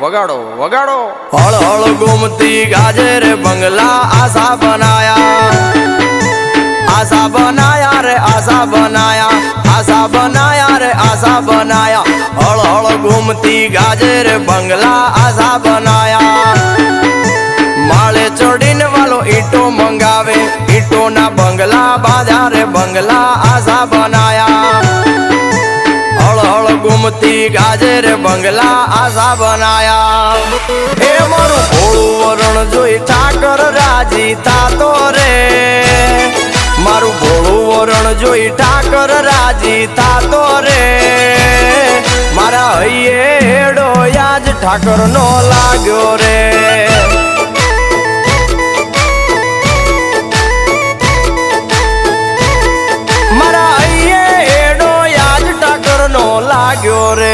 વગાડો વગાડો હળ હળ ગુમતી ગાજે રે બંગલા આશા બનાયા આશા બનાયા રે આશા બનાયા આશા બનાયા રે આશા બનાયા હળ હળ ગુમતી ગાજે રે બંગલા આશા બનાયા માળે ચડીને વાલો ઈંટો મંગાવે ઈંટોના બંગલા બાંધ્યા રે બંગલા આશા બનાયા હળ હળ ગુમતી ગાજે રે બંગલા આશા બનાયા એ મારું ભોળું વરણ જોઈ ઠાકર રાજી થાતો રે મારું ભોળું વરણ જોઈ ઠાકર રાજી થાતો રે મારા હૈયે હેડો યાજ ઠાકર નો લાગ્યો રે મારા હૈયે હેડો યાજ ઠાકર નો લાગ્યો રે